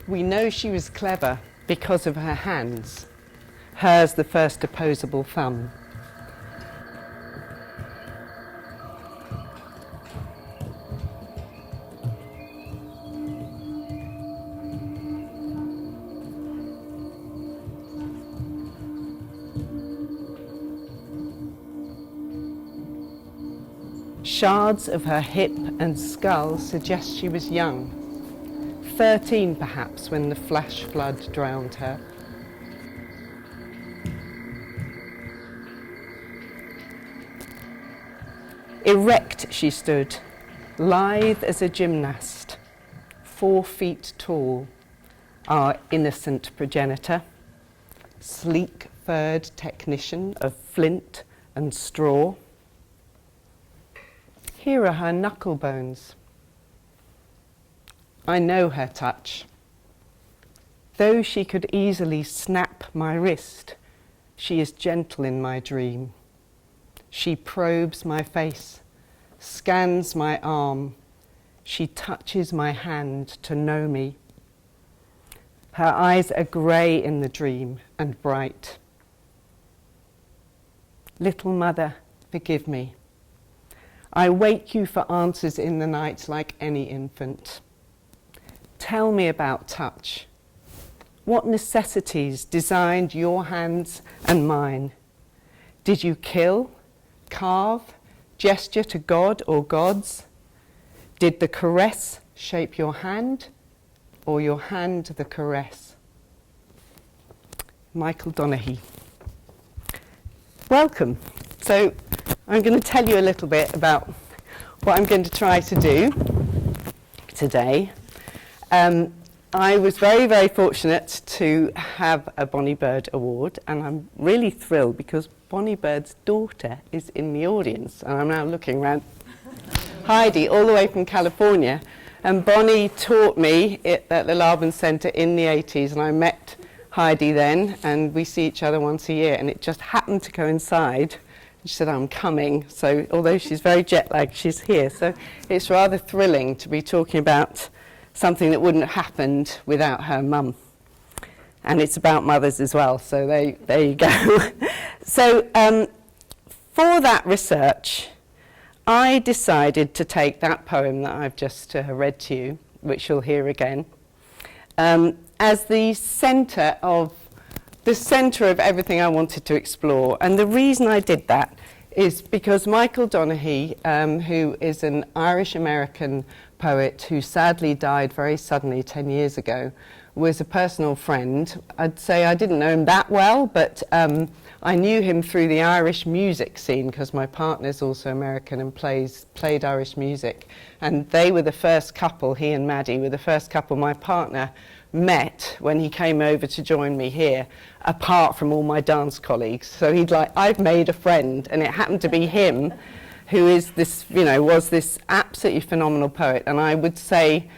We know she was clever because of her hands, hers the first opposable thumb. Shards of her hip and skull suggest she was young, 13 perhaps when the flash flood drowned her. Erect she stood, lithe as a gymnast, 4 feet tall, our innocent progenitor, sleek-furred technician of flint and straw. Here are her knuckle bones. I know her touch. Though she could easily snap my wrist, she is gentle in my dream. She probes my face, scans my arm. She touches my hand to know me. Her eyes are grey in the dream and bright. Little mother, forgive me. I wake you for answers in the night like any infant. Tell me about touch. What necessities designed your hands and mine? Did you kill, carve, gesture to God or gods? Did the caress shape your hand, or your hand the caress? Michael Donaghy. Welcome. So I'm going to tell you a little bit about what I'm going to try to do today. I was very, very fortunate to have a Bonnie Bird Award, and I'm really thrilled because Bonnie Bird's daughter is in the audience, and I'm now looking around. Heidi, all the way from California, and Bonnie taught me at the Laban Centre in the 80s, and I met Heidi then, and we see each other once a year, and it just happened to coincide. She said, I'm coming, so although she's very jet-lagged, she's here. So it's rather thrilling to be talking about something that wouldn't have happened without her mum. And it's about mothers as well, so there you go. So for that research, I decided to take that poem that I've just read to you, which you'll hear again, as the centre of everything I wanted to explore. And the reason I did that is because Michael Donaghy, who is an Irish-American poet who sadly died very suddenly 10 years ago, was a personal friend. I'd say I didn't know him that well, but I knew him through the Irish music scene because my partner's also American and played Irish music. And they were the first couple, he and Maddie were the first couple my partner met when he came over to join me here, apart from all my dance colleagues. So he'd like, I've made a friend, and it happened to be him who is this, was this absolutely phenomenal poet. And I would say,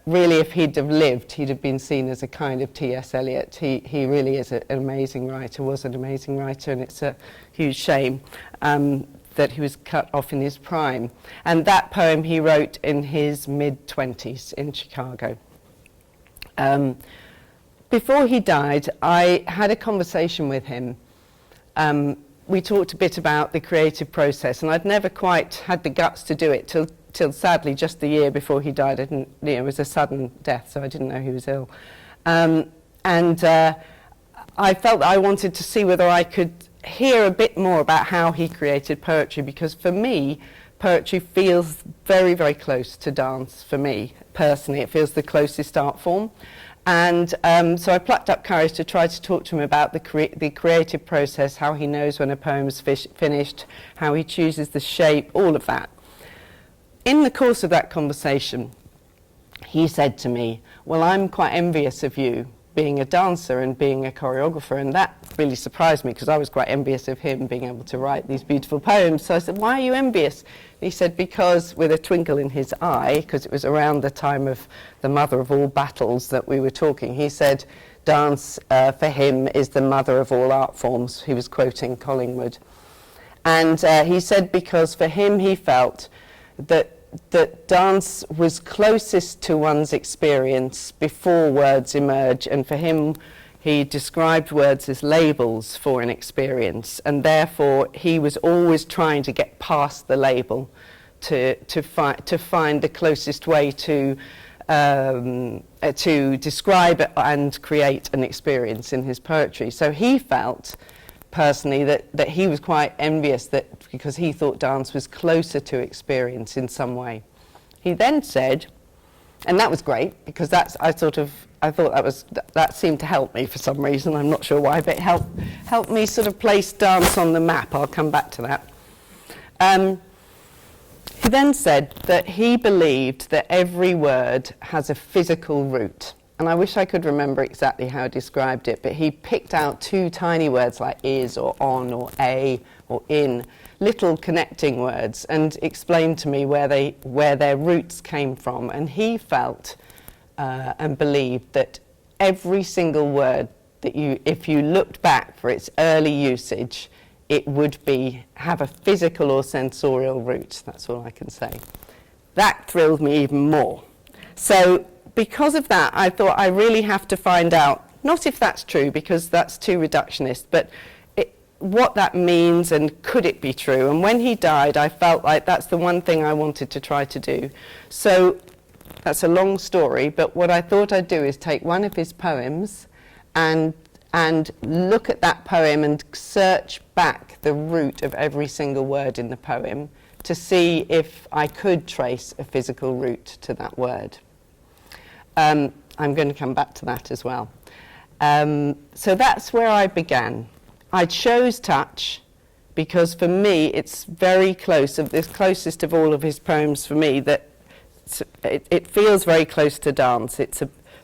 really, if he'd have lived, he'd have been seen as a kind of T.S. Eliot. He really is an amazing writer, was an amazing writer, and it's a huge shame that he was cut off in his prime. And that poem he wrote in his mid-20s in Chicago. Before he died, I had a conversation with him. We talked a bit about the creative process, and I'd never quite had the guts to do it till sadly just the year before he died. It was a sudden death, so I didn't know he was ill. I felt that I wanted to see whether I could hear a bit more about how he created poetry, because for me, poetry feels very, very close to dance for me, personally. It feels the closest art form. And so I plucked up courage to try to talk to him about the creative process, how he knows when a poem's finished, how he chooses the shape, all of that. In the course of that conversation, he said to me, well, I'm quite envious of you being a dancer and being a choreographer, and that really surprised me because I was quite envious of him being able to write these beautiful poems. So I said, why are you envious? He said, because, with a twinkle in his eye, because it was around the time of the mother of all battles that we were talking, he said, dance for him is the mother of all art forms. He was quoting Collingwood. And he said because for him he felt that that dance was closest to one's experience before words emerge, and for him, he described words as labels for an experience, and therefore he was always trying to get past the label to find the closest way to describe and create an experience in his poetry. So he felt personally that he was quite envious because he thought dance was closer to experience in some way. He then said, and that was great because I thought that seemed to help me for some reason. I'm not sure why, but it helped me sort of place dance on the map. I'll come back to that. He then said that he believed that every word has a physical root. And I wish I could remember exactly how he described it, but he picked out two tiny words like is or on or a or in, little connecting words, and explained to me where their roots came from. And he felt and believed that every single word that if you looked back for its early usage, it would have a physical or sensorial root. That's all I can say. That thrilled me even more. So because of that, I thought I really have to find out, not if that's true, because that's too reductionist, but what that means and could it be true. And when he died, I felt like that's the one thing I wanted to try to do. So that's a long story, but what I thought I'd do is take one of his poems and look at that poem and search back the root of every single word in the poem to see if I could trace a physical root to that word. I'm going to come back to that as well. So that's where I began. I chose touch because for me it's very close, the closest of all of his poems for me, that it feels very close to dance.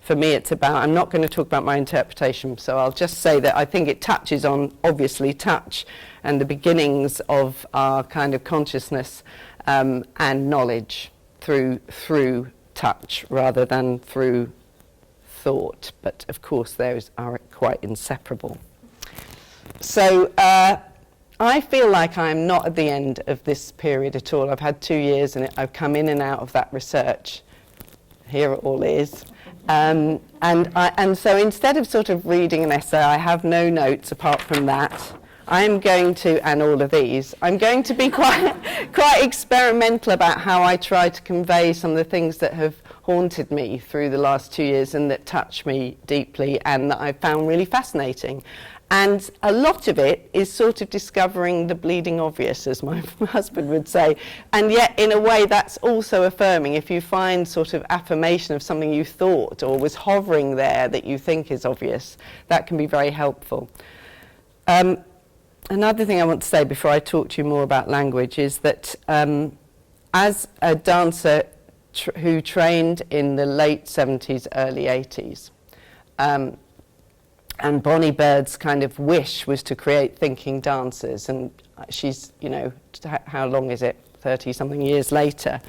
For me it's about, I'm not going to talk about my interpretation, so I'll just say that I think it touches on, obviously, touch and the beginnings of our kind of consciousness and knowledge through touch rather than through thought, but of course those are quite inseparable. So I feel like I'm not at the end of this period at all. I've had 2 years and I've come in and out of that research. Here it all is. And so instead of sort of reading an essay, I have no notes apart from that. I'm going to, and all of these, I'm going to be quite experimental about how I try to convey some of the things that have haunted me through the last 2 years and that touch me deeply and that I found really fascinating. And a lot of it is sort of discovering the bleeding obvious, as my husband would say. And yet, in a way, that's also affirming. If you find sort of affirmation of something you thought or was hovering there that you think is obvious, that can be very helpful. Another thing I want to say before I talk to you more about language is that as a dancer who trained in the late 70s, early 80s, and Bonnie Bird's kind of wish was to create thinking dancers, and she's, how long is it, 30-something years later,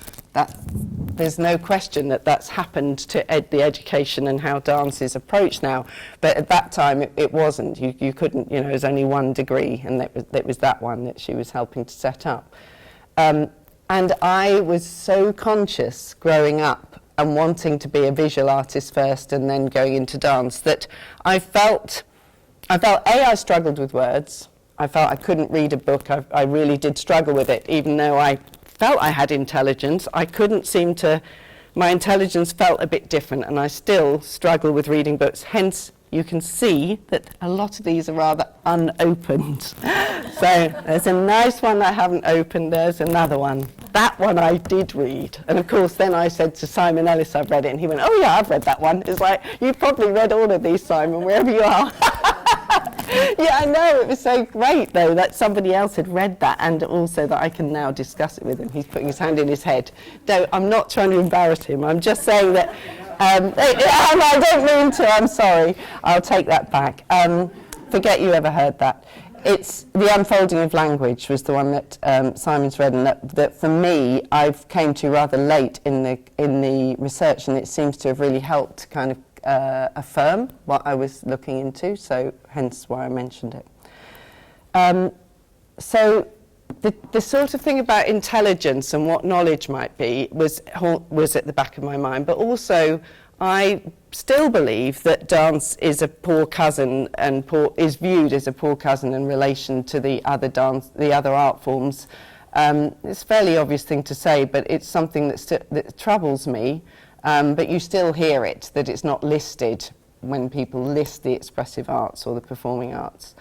there's no question that that's happened to the education and how dance is approached now. But at that time, it wasn't. You couldn't, it was only one degree, and it was that one that she was helping to set up. And I was so conscious growing up and wanting to be a visual artist first and then going into dance that I felt I struggled with words. I felt I couldn't read a book. I really did struggle with it, even though I felt I had intelligence. I couldn't seem to, my intelligence felt a bit different, and I still struggle with reading books. Hence, you can see that a lot of these are rather unopened. So there's a nice one I haven't opened, there's another one. That one I did read. And of course then I said to Simon Ellis, I've read it, and he went, oh yeah, I've read that one. It's like, you've probably read all of these, Simon, wherever you are. Yeah, I know, it was so great though that somebody else had read that, and also that I can now discuss it with him. He's putting his hand in his head. No, I'm not trying to embarrass him, I'm just saying that, I don't mean to, I'm sorry, I'll take that back. Forget you ever heard that. It's The Unfolding of Language was the one that Simon's read, and that for me, I've came to rather late in the research, and it seems to have really helped kind of affirm what I was looking into, so hence why I mentioned it. So the sort of thing about intelligence and what knowledge might be was at the back of my mind, but also I still believe that dance is a poor cousin and is viewed as a poor cousin in relation to the other art forms. It's a fairly obvious thing to say, but it's something that troubles me. But you still hear it, that it's not listed when people list the expressive arts or the performing arts.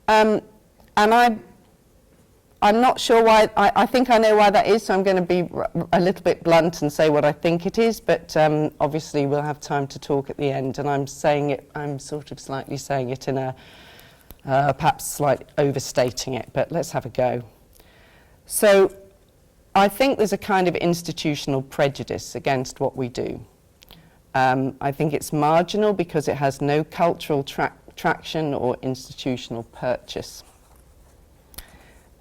And I'm not sure why. I think I know why that is, so I'm going to be a little bit blunt and say what I think it is, but obviously we'll have time to talk at the end, and I'm sort of slightly saying it in a, perhaps slightly overstating it, but let's have a go. So I think there's a kind of institutional prejudice against what we do. I think it's marginal because it has no cultural traction or institutional purchase.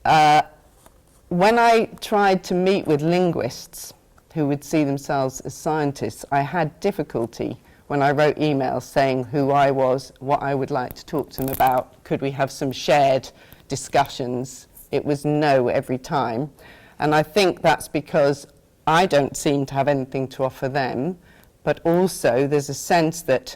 When I tried to meet with linguists who would see themselves as scientists, I had difficulty when I wrote emails saying who I was, what I would like to talk to them about, could we have some shared discussions. It was no every time. And I think that's because I don't seem to have anything to offer them, but also there's a sense that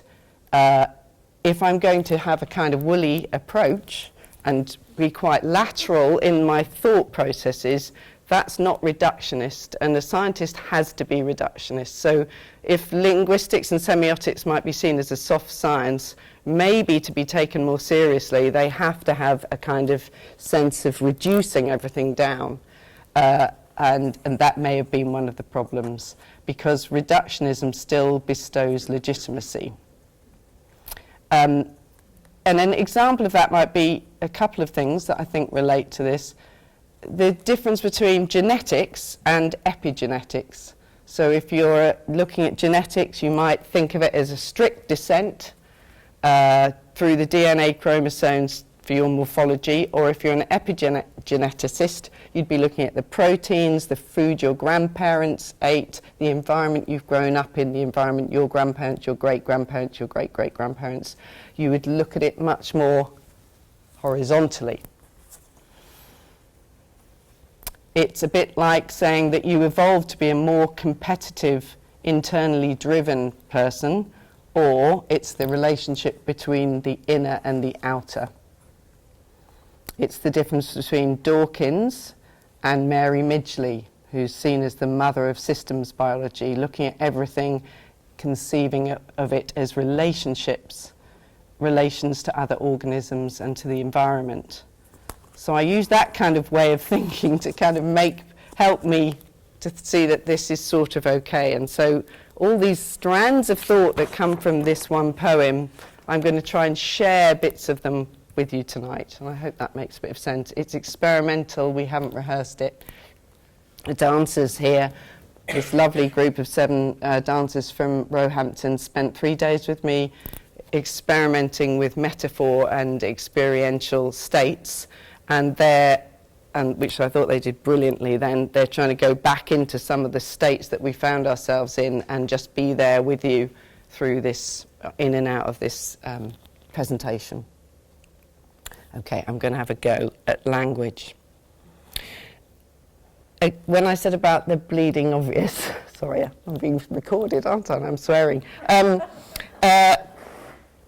if I'm going to have a kind of woolly approach and be quite lateral in my thought processes, that's not reductionist, and the scientist has to be reductionist. So if linguistics and semiotics might be seen as a soft science, maybe to be taken more seriously, they have to have a kind of sense of reducing everything down. And that may have been one of the problems, because reductionism still bestows legitimacy. And an example of that might be a couple of things that I think relate to this. The difference between genetics and epigenetics. So if you're looking at genetics, you might think of it as a strict descent through the DNA chromosomes for your morphology, or if you're an epigeneticist, you'd be looking at the proteins, the food your grandparents ate, the environment you've grown up in, the environment your grandparents, your great-grandparents, your great-great-grandparents. You would look at it much more horizontally. It's a bit like saying that you evolved to be a more competitive, internally driven person, or it's the relationship between the inner and the outer. It's the difference between Dawkins and Mary Midgley, who's seen as the mother of systems biology, looking at everything, conceiving of it as relationships, relations to other organisms and to the environment. So I use that kind of way of thinking to kind of help me to see that this is sort of okay. And so all these strands of thought that come from this one poem, I'm going to try and share bits of them with you tonight, and I hope that makes a bit of sense. It's experimental, we haven't rehearsed it. The dancers here, this lovely group of 7 dancers from Roehampton spent 3 days with me experimenting with metaphor and experiential states, and which I thought they did brilliantly. Then they're trying to go back into some of the states that we found ourselves in and just be there with you through this, in and out of this presentation. Okay, I'm going to have a go at language. When I said about the bleeding obvious, sorry, I'm being recorded, aren't I? I'm swearing.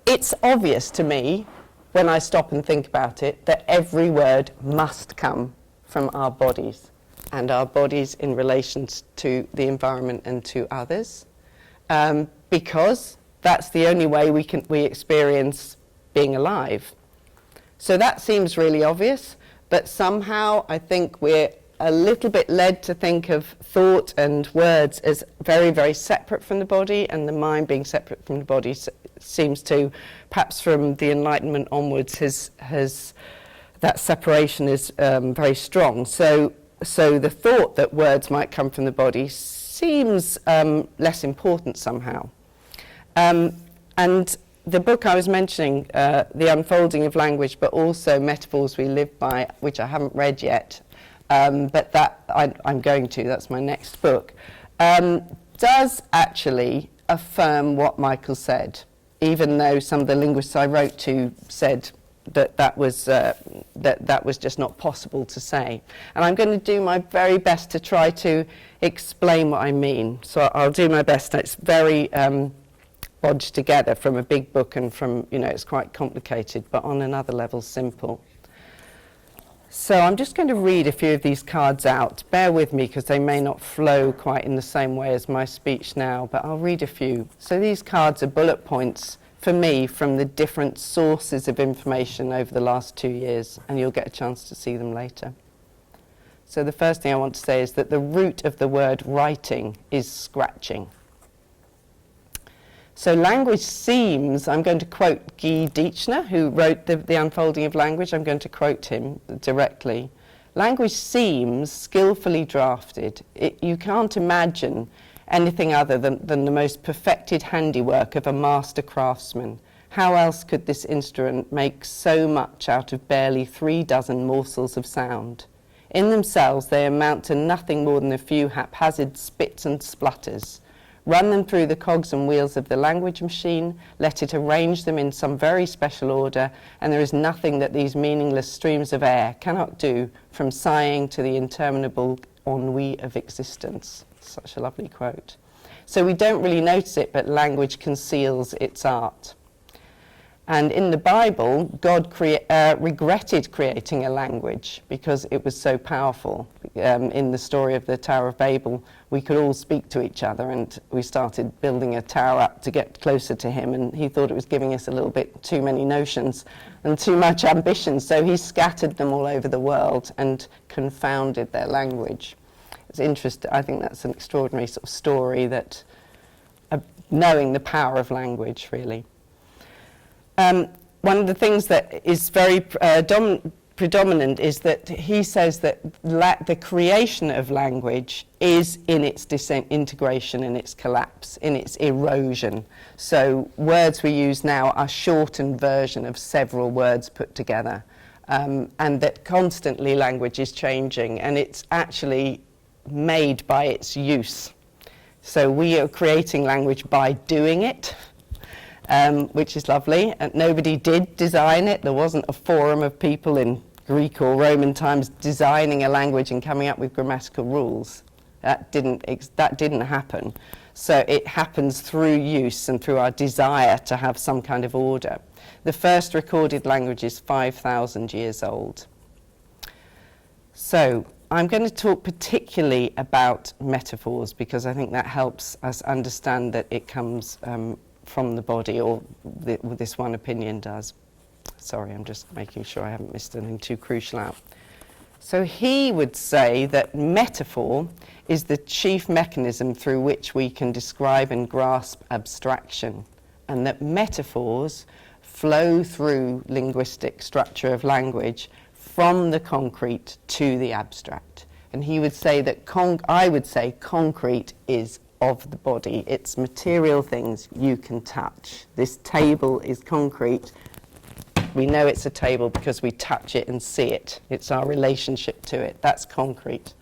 It's obvious to me, when I stop and think about it, that every word must come from our bodies, and our bodies in relation to the environment and to others, because that's the only way we experience being alive. So that seems really obvious, but somehow I think we're a little bit led to think of thought and words as very, very separate from the body, and the mind being separate from the body seems to, perhaps from the Enlightenment onwards, has that separation is very strong. So the thought that words might come from the body seems less important somehow. And the book I was mentioning, The Unfolding of Language, but also Metaphors We Live By, which I haven't read yet, but that I'm going to, that's my next book, does actually affirm what Michael said, even though some of the linguists I wrote to said that was just not possible to say. And I'm going to do my very best to try to explain what I mean. So I'll do my best. It's very bodged together from a big book, and from, it's quite complicated, but on another level simple. So I'm just going to read a few of these cards out. Bear with me because they may not flow quite in the same way as my speech now, but I'll read a few. So these cards are bullet points for me from the different sources of information over the last 2 years, and you'll get a chance to see them later. So the first thing I want to say is that the root of the word writing is scratching. So language seems, I'm going to quote Guy Dietzschner, who wrote the Unfolding of Language. I'm going to quote him directly. Language seems skillfully drafted. You can't imagine anything other than the most perfected handiwork of a master craftsman. How else could this instrument make so much out of barely 3 dozen morsels of sound? In themselves, they amount to nothing more than a few haphazard spits and splutters. Run them through the cogs and wheels of the language machine, let it arrange them in some very special order, and there is nothing that these meaningless streams of air cannot do, from sighing to the interminable ennui of existence. Such a lovely quote. So we don't really notice it, but language conceals its art. And in the Bible, God regretted creating a language because it was so powerful. In the story of the Tower of Babel, we could all speak to each other, and we started building a tower up to get closer to him, and he thought it was giving us a little bit too many notions and too much ambition, so he scattered them all over the world and confounded their language. It's interesting. I think that's an extraordinary sort of story, that knowing the power of language, really. One of the things that is very predominant is that he says that the creation of language is in its disintegration, in its collapse, in its erosion. So words we use now are shortened version of several words put together, and that constantly language is changing, and it's actually made by its use. So we are creating language by doing it. Which is lovely. And nobody did design it. There wasn't a forum of people in Greek or Roman times designing a language and coming up with grammatical rules. That didn't happen. So it happens through use and through our desire to have some kind of order. The first recorded language is 5,000 years old. So I'm going to talk particularly about metaphors, because I think that helps us understand that it comes from the body, or this one opinion does. Sorry, I'm just making sure I haven't missed anything too crucial out. So he would say that metaphor is the chief mechanism through which we can describe and grasp abstraction, and that metaphors flow through linguistic structure of language from the concrete to the abstract. And he would say that I would say concrete is of the body. It's material things you can touch. This table is concrete. We know it's a table because we touch it and see it. It's our relationship to it. That's concrete.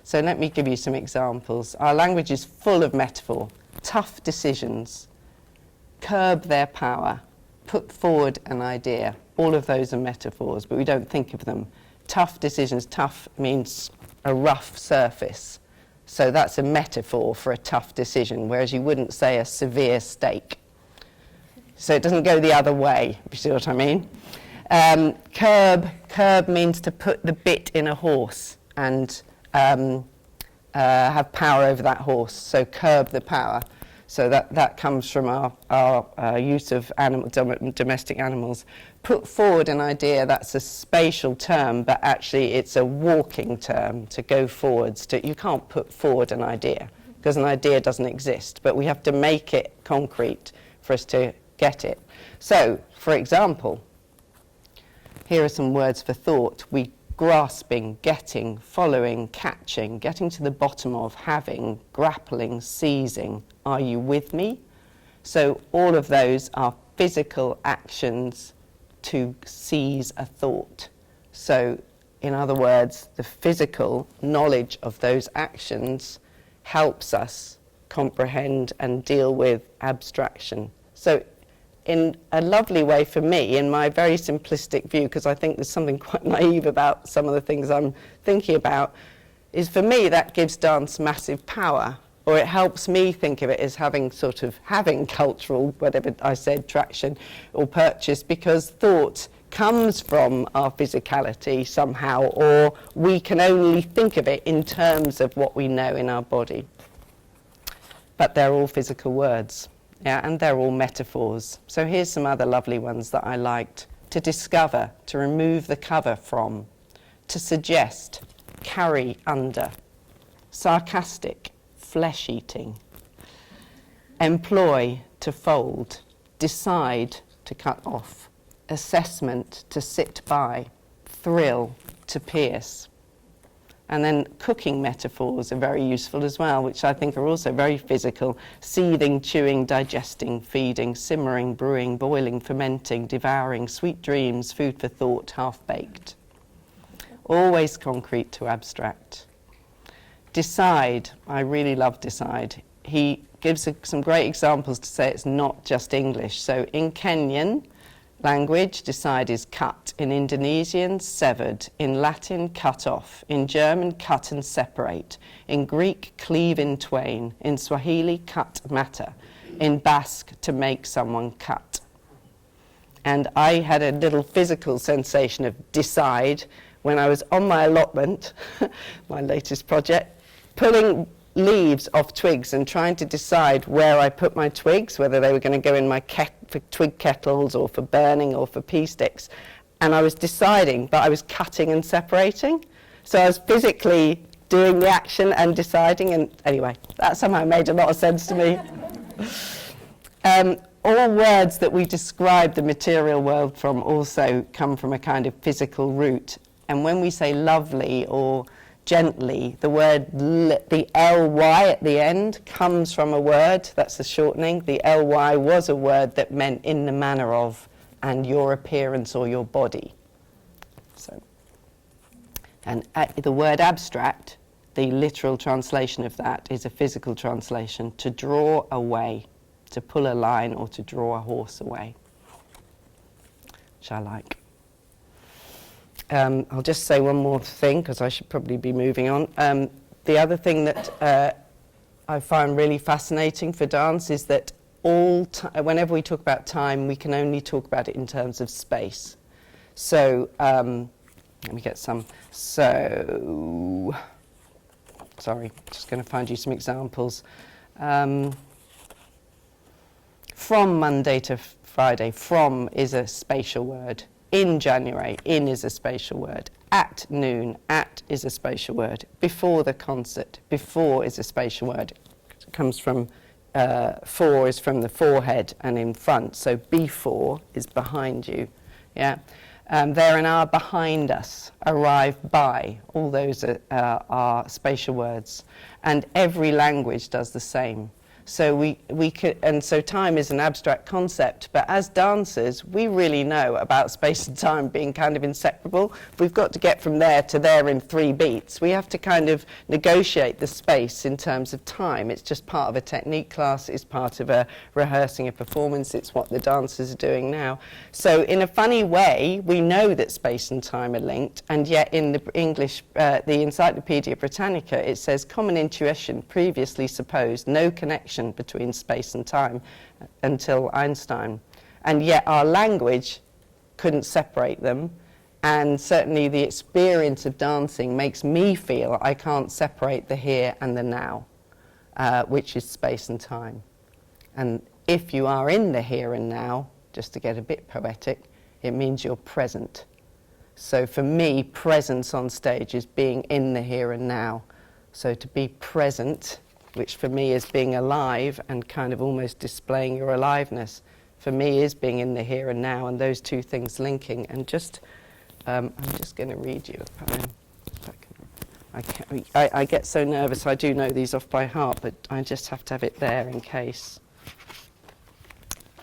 So let me give you some examples. Our language is full of metaphor. Tough decisions, curb their power, put forward an idea. All of those are metaphors, but we don't think of them. Tough decisions. Tough means a rough surface. So that's a metaphor for a tough decision, whereas you wouldn't say a severe steak. So it doesn't go the other way, if you see what I mean. Curb means to put the bit in a horse and have power over that horse. So curb the power. So that comes from our use of domestic animals. Put forward an idea, that's a spatial term, but actually it's a walking term, to go forwards. You can't put forward an idea, because an idea doesn't exist, but we have to make it concrete for us to get it. So, for example, here are some words for thought. We grasping, getting, following, catching, getting to the bottom of, having, grappling, seizing. Are you with me? So all of those are physical actions to seize a thought. So in other words, the physical knowledge of those actions helps us comprehend and deal with abstraction. So in a lovely way for me, in my very simplistic view, because I think there's something quite naive about some of the things I'm thinking about, is for me that gives dance massive power, or it helps me think of it as having cultural, whatever I said, traction or purchase, because thought comes from our physicality somehow, or we can only think of it in terms of what we know in our body. But they're all physical words, yeah, and they're all metaphors. So here's some other lovely ones that I liked. To discover, to remove the cover from, to suggest, carry under, sarcastic, flesh-eating, employ, to fold, decide, to cut off, assessment, to sit by, thrill, to pierce. And then cooking metaphors are very useful as well, which I think are also very physical. Seething, chewing, digesting, feeding, simmering, brewing, boiling, fermenting, devouring, sweet dreams, food for thought, half-baked. Always concrete to abstract. Decide, I really love decide. He gives some great examples to say it's not just English. So in Kenyan language, decide is cut. In Indonesian, severed. In Latin, cut off. In German, cut and separate. In Greek, cleave in twain. In Swahili, cut matter. In Basque, to make someone cut. And I had a little physical sensation of decide when I was on my allotment, my latest project, pulling leaves off twigs and trying to decide where I put my twigs, whether they were going to go in my for twig kettles or for burning or for pea sticks. And I was deciding, but I was cutting and separating. So I was physically doing the action and deciding. And anyway, that somehow made a lot of sense to me. All words that we describe the material world from also come from a kind of physical root. And when we say lovely or gently, the word, the ly at the end comes from a word, that's the shortening. The ly was a word that meant in the manner of, and your appearance or your body. So, and the word abstract, the literal translation of that is a physical translation, to draw away, to pull a line or to draw a horse away, which I like. I'll just say one more thing, because I should probably be moving on. The other thing that I find really fascinating for dance is that whenever we talk about time, we can only talk about it in terms of space. So, let me get some. So, sorry, just going to find you some examples. From Monday to Friday, from is a spatial word. In January, in is a spatial word. At noon, at is a spatial word. Before the concert, before is a spatial word. It comes from, for is from the forehead and in front. So before is behind you. Yeah. There and are behind us. Arrive by. All those are spatial words. And every language does the same. So we could, and so time is an abstract concept, but as dancers, we really know about space and time being kind of inseparable. We've got to get from there to there in 3 beats. We have to kind of negotiate the space in terms of time. It's just part of a technique class, it's part of a rehearsing a performance, it's what the dancers are doing now. So in a funny way, we know that space and time are linked, and yet in the English, the Encyclopedia Britannica, it says common intuition previously supposed no connection between space and time until Einstein, and yet our language couldn't separate them, and certainly the experience of dancing makes me feel I can't separate the here and the now, which is space and time. And if you are in the here and now, just to get a bit poetic, it means you're present. So for me, presence on stage is being in the here and now. So to be present, which for me is being alive and kind of almost displaying your aliveness, for me is being in the here and now, and those two things linking. And just, I'm just going to read you a poem. I get so nervous, I do know these off by heart, but I just have to have it there in case.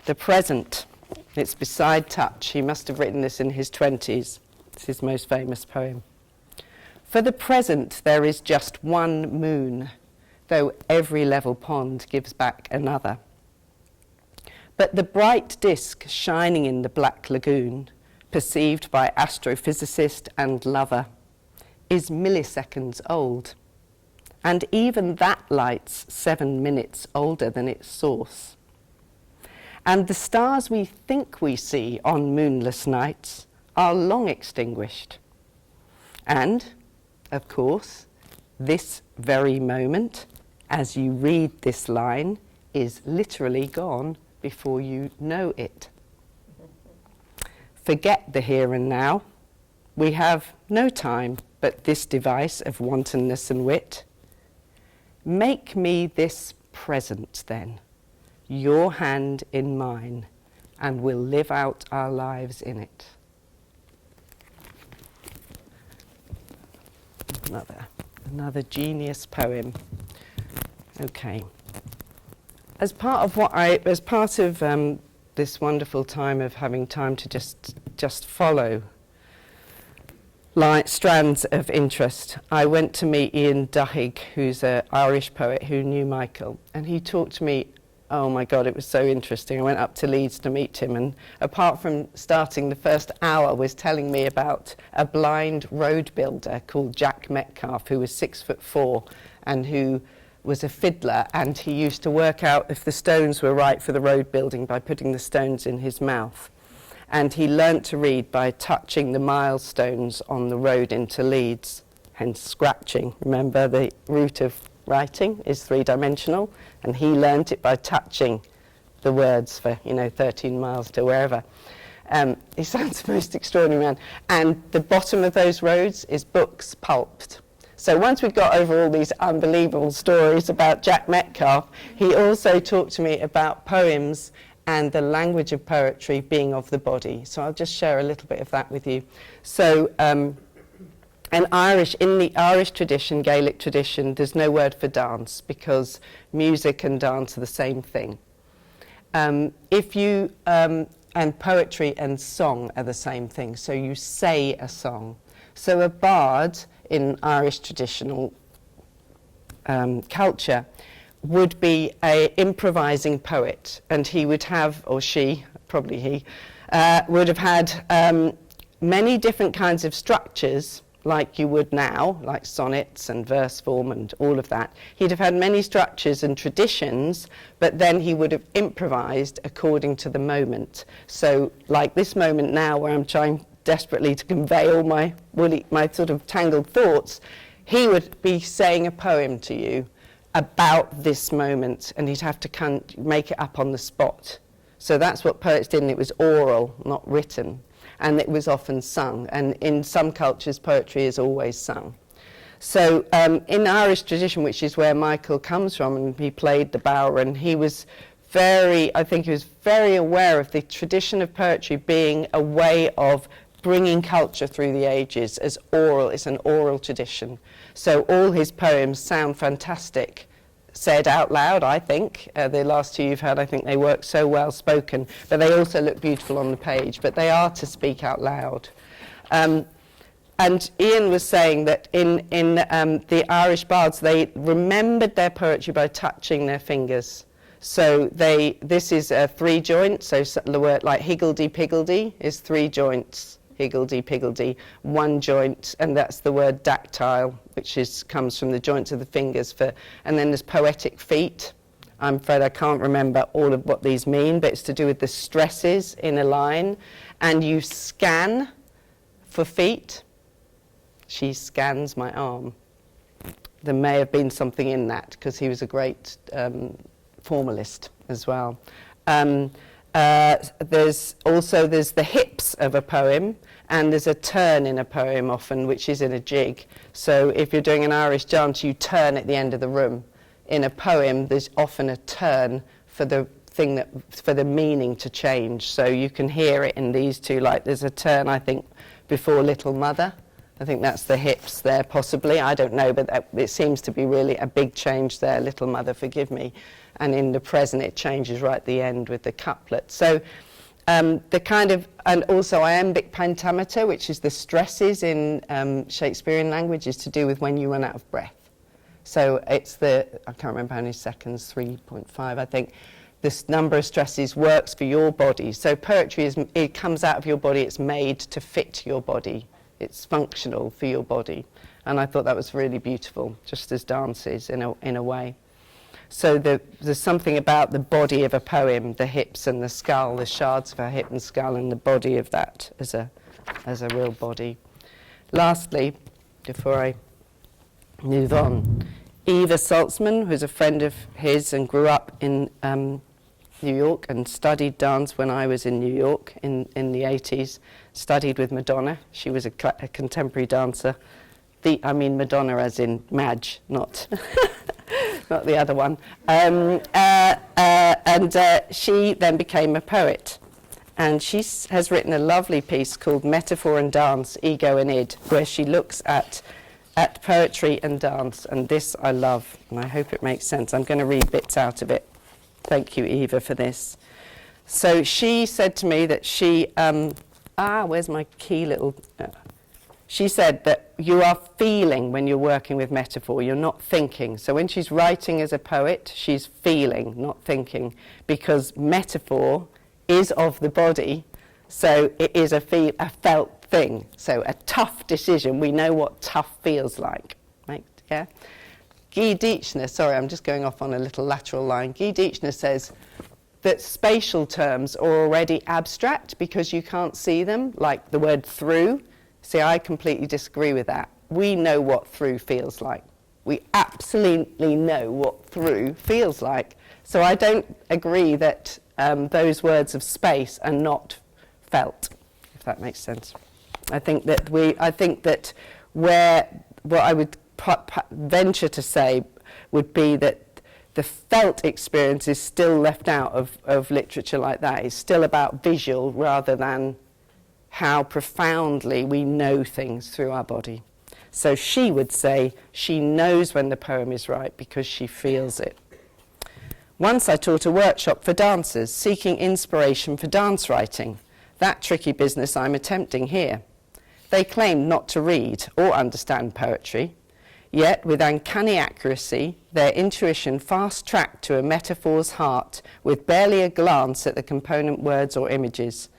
The present, it's beside touch. He must have written this in his 20s. It's his most famous poem. For the present there is just one moon, though every level pond gives back another. But the bright disk shining in the black lagoon, perceived by astrophysicist and lover, is milliseconds old. And even that light's 7 minutes older than its source. And the stars we think we see on moonless nights are long extinguished. And, of course, this very moment, as you read this line, is literally gone before you know it. Forget the here and now. We have no time but this device of wantonness and wit. Make me this present then, your hand in mine, and we'll live out our lives in it. Another genius poem. Okay. As part of this wonderful time of having time to just follow strands of interest, I went to meet Ian Duhigg, who's an Irish poet who knew Michael, and he talked to me. Oh my God, it was so interesting. I went up to Leeds to meet him, and apart from starting, the first hour was telling me about a blind road builder called Jack Metcalfe, who was 6'4" and who was a fiddler, and he used to work out if the stones were right for the road building by putting the stones in his mouth. And he learnt to read by touching the milestones on the road into Leeds, hence scratching. Remember, the root of writing is three-dimensional, and he learnt it by touching the words for 13 miles to wherever. He sounds the most extraordinary man. And the bottom of those roads is books pulped. So once we got over all these unbelievable stories about Jack Metcalfe, he also talked to me about poems and the language of poetry being of the body. So I'll just share a little bit of that with you. So in the Irish tradition, Gaelic tradition, there's no word for dance because music and dance are the same thing. And poetry and song are the same thing, so you say a song. So a bard in Irish traditional culture would be an improvising poet, and he would have, or she, probably he, would have had many different kinds of structures, like you would now, like sonnets and verse form and all of that. He'd have had many structures and traditions, but then he would have improvised according to the moment. So like this moment now, where I'm trying desperately to convey all my sort of tangled thoughts, he would be saying a poem to you about this moment, and he'd have to make it up on the spot. So that's what poets did, and it was oral, not written. And it was often sung, and in some cultures poetry is always sung. So in Irish tradition, which is where Michael comes from, and he played the bodhrán, he was very aware of the tradition of poetry being a way of bringing culture through the ages as oral. It's an oral tradition. So all his poems sound fantastic said out loud, I think. The last two you've heard, I think they work so well spoken, but they also look beautiful on the page, but they are to speak out loud. And Ian was saying that in the Irish bards, they remembered their poetry by touching their fingers. So this is a 3-joint, so the word like higgledy-piggledy is 3 joints. Higgledy-piggledy, 1 joint, and that's the word dactyl, which comes from the joints of the fingers. And then there's poetic feet. I'm afraid I can't remember all of what these mean, but it's to do with the stresses in a line. And you scan for feet. She scans my arm. There may have been something in that, because he was a great formalist as well. There's the hips of a poem, and there's a turn in a poem often, which is in a jig. So if you're doing an Irish dance, you turn at the end of the room. In a poem, there's often a turn for the meaning to change. So you can hear it in these two, like there's a turn, I think, before Little Mother. I think that's the hips there, possibly. I don't know, but it seems to be really a big change there, Little Mother, forgive me. And in the present, it changes right at the end with the couplet. So and also iambic pentameter, which is the stresses in Shakespearean language, is to do with when you run out of breath. So it's I can't remember how many seconds, 3.5, I think. this number of stresses works for your body. So poetry it comes out of your body, it's made to fit your body. It's functional for your body. And I thought that was really beautiful, just as dance is in a way. So there's something about the body of a poem, the hips and the skull, the shards of a hip and skull, and the body of that as a real body. Lastly, before I move on, Eva Saltzman, who's a friend of his and grew up in New York and studied dance when I was in New York in the 80s, studied with Madonna. She was a contemporary dancer. I mean Madonna as in Madge, not not the other one. And she then became a poet. And she has written a lovely piece called Metaphor and Dance, Ego and Id, where she looks at poetry and dance. And this I love, and I hope it makes sense. I'm going to read bits out of it. Thank you, Eva, for this. So she said to me that she... where's my key little... She said that you are feeling when you're working with metaphor, you're not thinking. So when she's writing as a poet, she's feeling, not thinking, because metaphor is of the body, so it is a felt thing. So a tough decision, we know what tough feels like, right? Yeah? Guy Deichner, sorry, I'm just going off on a little lateral line. Guy Deichner says that spatial terms are already abstract because you can't see them, like the word through. See, I completely disagree with that. We know what through feels like. We absolutely know what through feels like. So I don't agree that those words of space are not felt, if that makes sense. I think that what I would venture to say would be that the felt experience is still left out of literature like that. It's still about visual rather than how profoundly we know things through our body. So she would say she knows when the poem is right because she feels it. Once I taught a workshop for dancers seeking inspiration for dance writing, that tricky business I'm attempting here. They claimed not to read or understand poetry, yet with uncanny accuracy, their intuition fast-tracked to a metaphor's heart with barely a glance at the component words or images.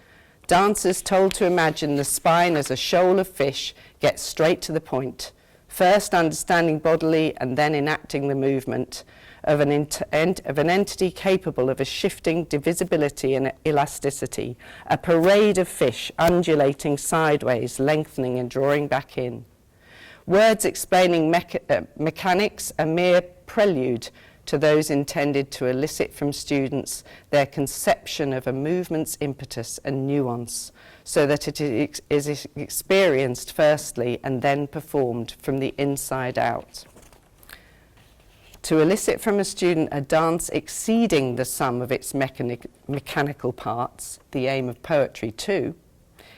Dancers told to imagine the spine as a shoal of fish get straight to the point, first understanding bodily and then enacting the movement of an entity capable of a shifting divisibility and elasticity, a parade of fish undulating sideways, lengthening and drawing back in. Words explaining mechanics, a mere prelude to those intended to elicit from students their conception of a movement's impetus and nuance, so that it is experienced firstly and then performed from the inside out. To elicit from a student a dance exceeding the sum of its mechanical parts, the aim of poetry too,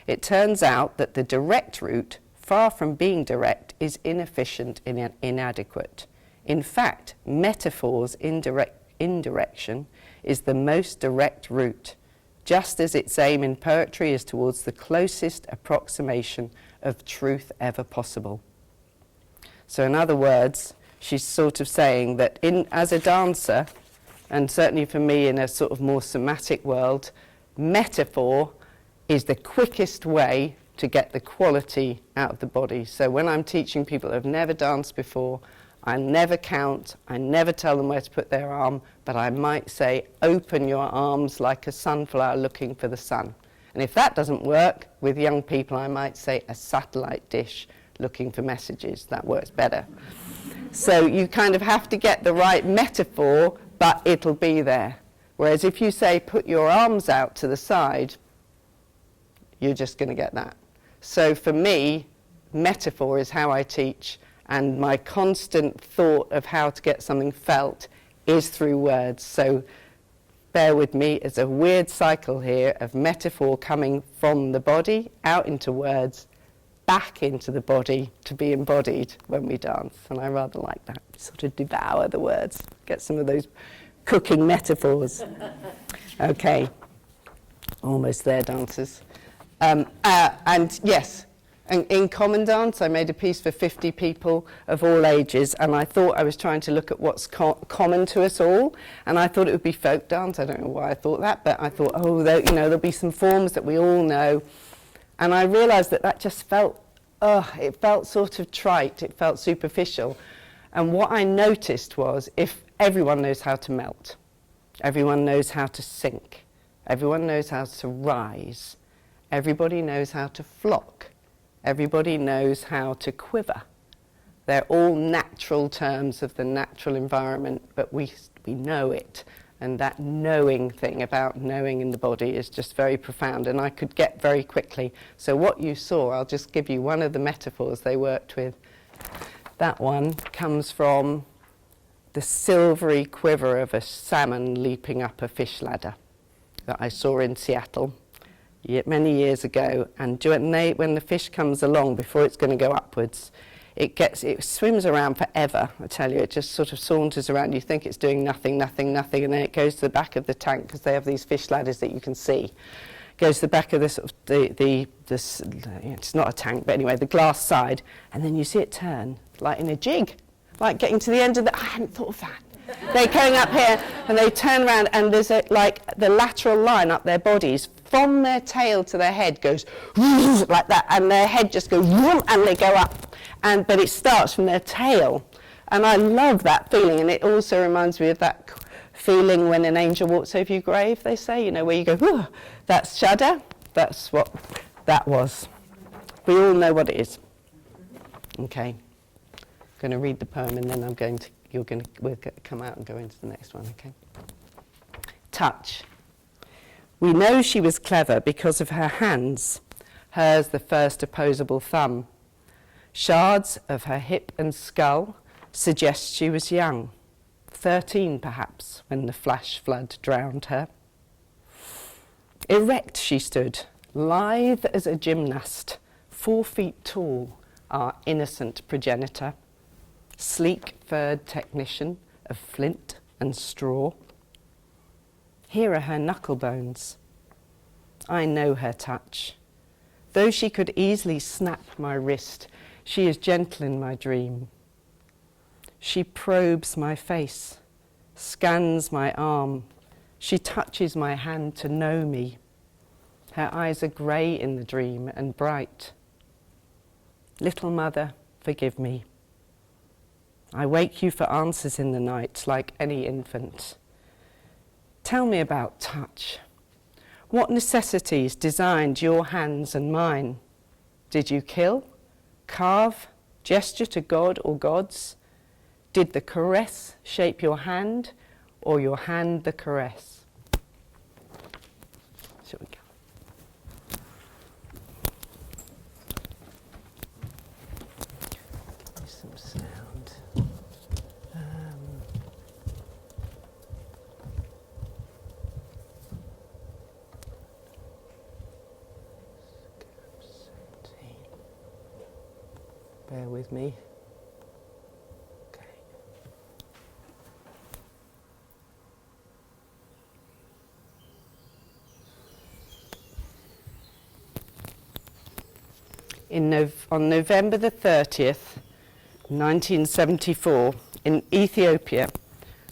it turns out that the direct route, far from being direct, is inefficient and inadequate. In fact, metaphor's indirection is the most direct route, just as its aim in poetry is towards the closest approximation of truth ever possible. So in other words, she's sort of saying that as a dancer, and certainly for me in a sort of more somatic world, metaphor is the quickest way to get the quality out of the body. So when I'm teaching people who have never danced before, I never count, I never tell them where to put their arm, but I might say, open your arms like a sunflower looking for the sun. And if that doesn't work, with young people, I might say a satellite dish looking for messages. That works better. So you kind of have to get the right metaphor, but it'll be there. Whereas if you say, put your arms out to the side, you're just going to get that. So for me, metaphor is how I teach. And my constant thought of how to get something felt is through words. So bear with me, it's a weird cycle here of metaphor coming from the body, out into words, back into the body to be embodied when we dance. And I rather like that, sort of devour the words, get some of those cooking metaphors. Okay, almost there, dancers. And yes, And in common dance, I made a piece for 50 people of all ages, and I thought I was trying to look at what's common to us all, and I thought it would be folk dance. I don't know why I thought that, but I thought, oh, there'll be some forms that we all know. And I realised that just felt, it felt sort of trite, it felt superficial. And what I noticed was, if everyone knows how to melt, everyone knows how to sink, everyone knows how to rise, everybody knows how to flock, everybody knows how to quiver. They're all natural terms of the natural environment, but we know it. And that knowing thing about knowing in the body is just very profound, and I could get very quickly. So what you saw, I'll just give you one of the metaphors they worked with. That one comes from the silvery quiver of a salmon leaping up a fish ladder that I saw in Seattle many years ago. And when the fish comes along, before it's going to go upwards, it swims around forever, I tell you. It just sort of saunters around. You think it's doing nothing, and then it goes to the back of the tank, because they have these fish ladders that you can see. It goes to the back of this, it's not a tank, but anyway, the glass side, and then you see it turn, like in a jig, like getting to the end of I hadn't thought of that. They're going up here, and they turn around, and there's like the lateral line up their bodies, from their tail to their head goes like that, and their head just goes and they go up. But it starts from their tail. And I love that feeling, and it also reminds me of that feeling when an angel walks over your grave, they say, where you go, that shudder. That's what that was. We all know what it is. Okay. I'm going to read the poem, and then we'll come out and go into the next one, okay? Touch. We know she was clever because of her hands, hers the first opposable thumb. Shards of her hip and skull suggest she was young, 13 perhaps, when the flash flood drowned her. Erect she stood, lithe as a gymnast, 4 feet tall, our innocent progenitor, sleek-furred technician of flint and straw. Here are her knuckle bones. I know her touch. Though she could easily snap my wrist, she is gentle in my dream. She probes my face, scans my arm. She touches my hand to know me. Her eyes are grey in the dream and bright. Little mother, forgive me. I wake you for answers in the night like any infant. Tell me about touch. What necessities designed your hands and mine? Did you kill, carve, gesture to God or gods? Did the caress shape your hand, or your hand the caress? Shall we go? Give me some sound. Bear with me. Okay. On November the 30th, 1974, in Ethiopia,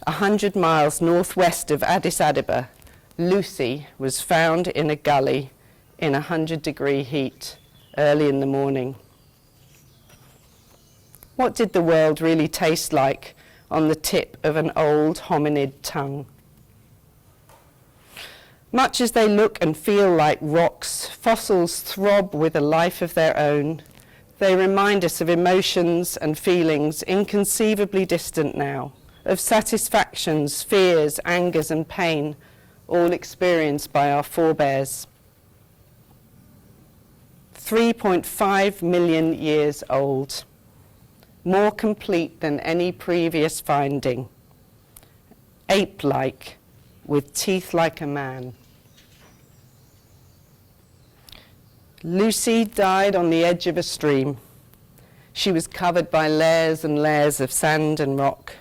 100 miles northwest of Addis Ababa, Lucy was found in a gully in 100-degree heat early in the morning. What did the world really taste like on the tip of an old hominid tongue? Much as they look and feel like rocks, fossils throb with a life of their own. They remind us of emotions and feelings inconceivably distant now, of satisfactions, fears, angers and pain, all experienced by our forebears. 3.5 million years old. More complete than any previous finding, ape-like, with teeth like a man. Lucy died on the edge of a stream. She was covered by layers and layers of sand and rock.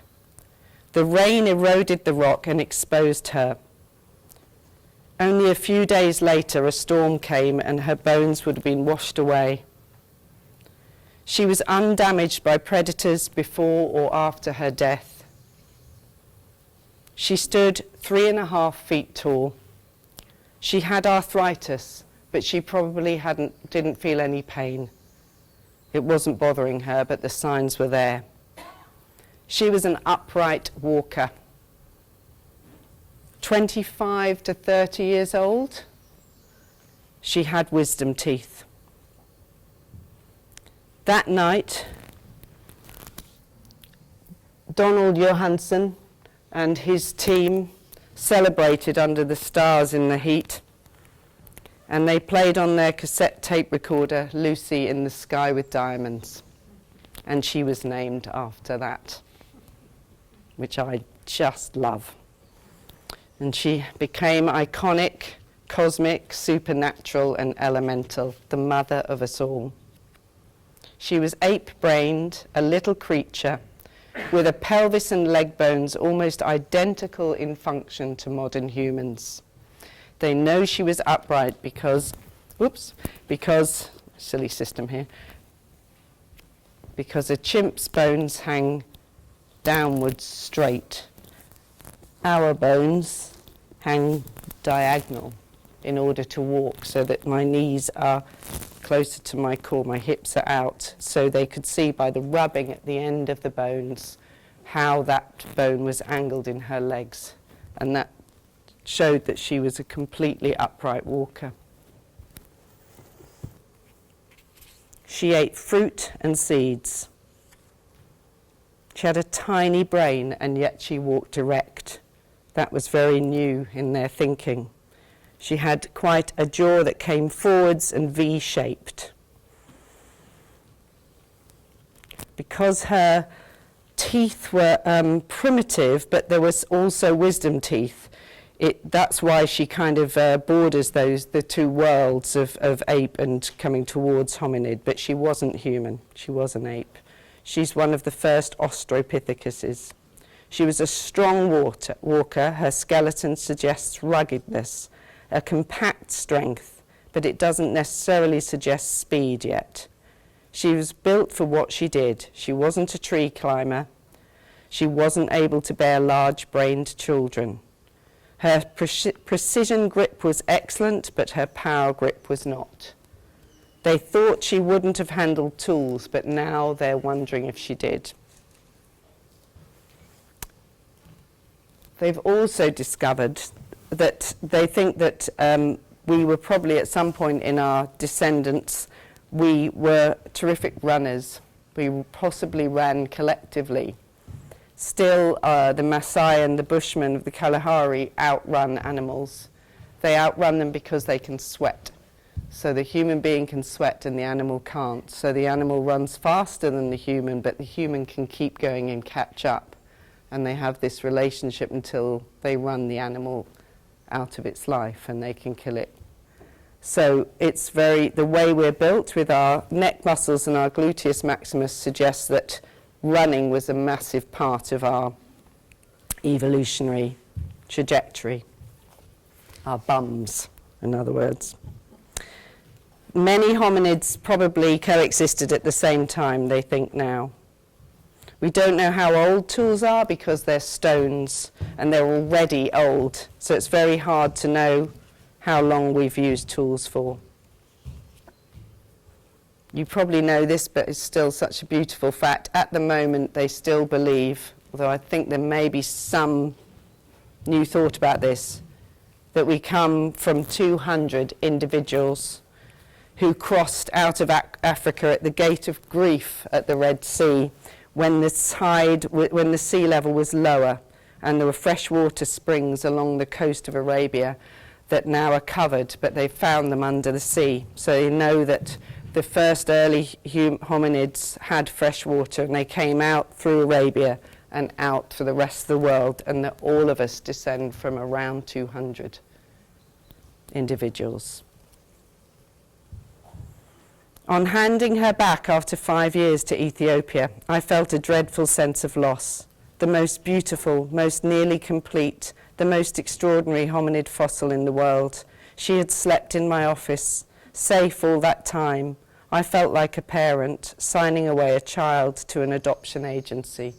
The rain eroded the rock and exposed her. Only a few days later, a storm came and her bones would have been washed away. She was undamaged by predators before or after her death. She stood 3.5 feet tall. She had arthritis, but she probably didn't feel any pain. It wasn't bothering her, but the signs were there. She was an upright walker. 25 to 30 years old. She had wisdom teeth. That night, Donald Johansson and his team celebrated under the stars in the heat, and they played on their cassette tape recorder Lucy in the Sky with Diamonds, and she was named after that, which I just love. And she became iconic, cosmic, supernatural and elemental, the mother of us all. She was ape-brained, a little creature with a pelvis and leg bones almost identical in function to modern humans. They know she was upright because, silly system here, because a chimp's bones hang downwards straight. Our bones hang diagonal in order to walk, so that my knees are closer to my core, my hips are out, so they could see by the rubbing at the end of the bones how that bone was angled in her legs, and that showed that she was a completely upright walker. She ate fruit and seeds. She had a tiny brain, and yet she walked erect. That was very new in their thinking. She had quite a jaw that came forwards and V-shaped. Because her teeth were primitive, but there was also wisdom teeth, that's why she kind of borders the two worlds of ape and coming towards hominid, but she wasn't human, she was an ape. She's one of the first Australopithecus. She was a strong walker. Her skeleton suggests ruggedness, a compact strength, but it doesn't necessarily suggest speed yet. She was built for what she did. She wasn't a tree climber. She wasn't able to bear large-brained children. Her precision grip was excellent, but her power grip was not. They thought she wouldn't have handled tools, but now they're wondering if she did. They've also discovered that they think that we were probably at some point in our descendants, we were terrific runners. We possibly ran collectively. Still, the Maasai and the Bushmen of the Kalahari outrun animals. They outrun them because they can sweat. So the human being can sweat and the animal can't. So the animal runs faster than the human, but the human can keep going and catch up. And they have this relationship until they run the animal out of its life and they can kill it. So it's the way we're built with our neck muscles and our gluteus maximus suggests that running was a massive part of our evolutionary trajectory. Our bums, in other words. Many hominids probably coexisted at the same time, they think now. We don't know how old tools are because they're stones and they're already old, so it's very hard to know how long we've used tools for. You probably know this, but it's still such a beautiful fact. At the moment, they still believe, although I think there may be some new thought about this, that we come from 200 individuals who crossed out of Africa at the Gate of Grief at the Red Sea when the sea level was lower, and there were freshwater springs along the coast of Arabia that now are covered, but they found them under the sea. So you know that the first early hominids had fresh water, and they came out through Arabia and out for the rest of the world, and that all of us descend from around 200 individuals. On handing her back after 5 years to Ethiopia, I felt a dreadful sense of loss. The most beautiful, most nearly complete, the most extraordinary hominid fossil in the world. She had slept in my office, safe all that time, I felt like a parent signing away a child to an adoption agency.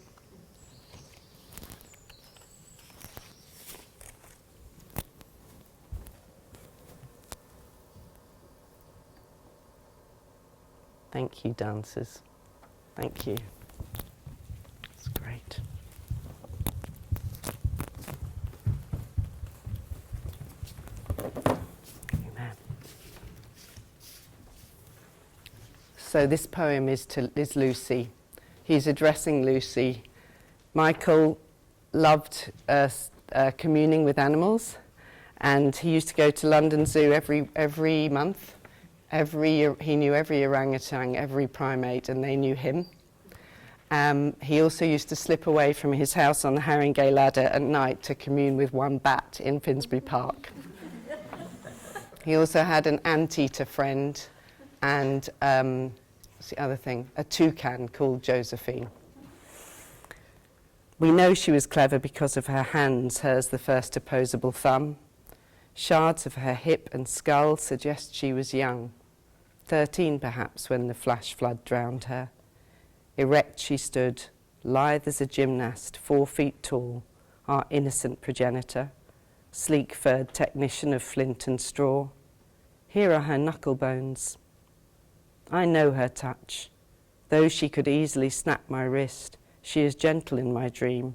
Thank you, dancers. Thank you. It's great. Amen. So this poem is Lucy. He's addressing Lucy. Michael loved communing with animals, and he used to go to London Zoo every month. He knew every orangutan, every primate, and they knew him. He also used to slip away from his house on the Haringey ladder at night to commune with one bat in Finsbury Park. He also had an anteater friend and, what's the other thing? A toucan called Josephine. We know she was clever because of her hands, hers the first opposable thumb. Shards of her hip and skull suggest she was young. 13 perhaps when the flash flood drowned her. Erect she stood, lithe as a gymnast, 4 feet tall, our innocent progenitor, sleek-furred technician of flint and straw. Here are her knuckle bones. I know her touch. Though she could easily snap my wrist, she is gentle in my dream.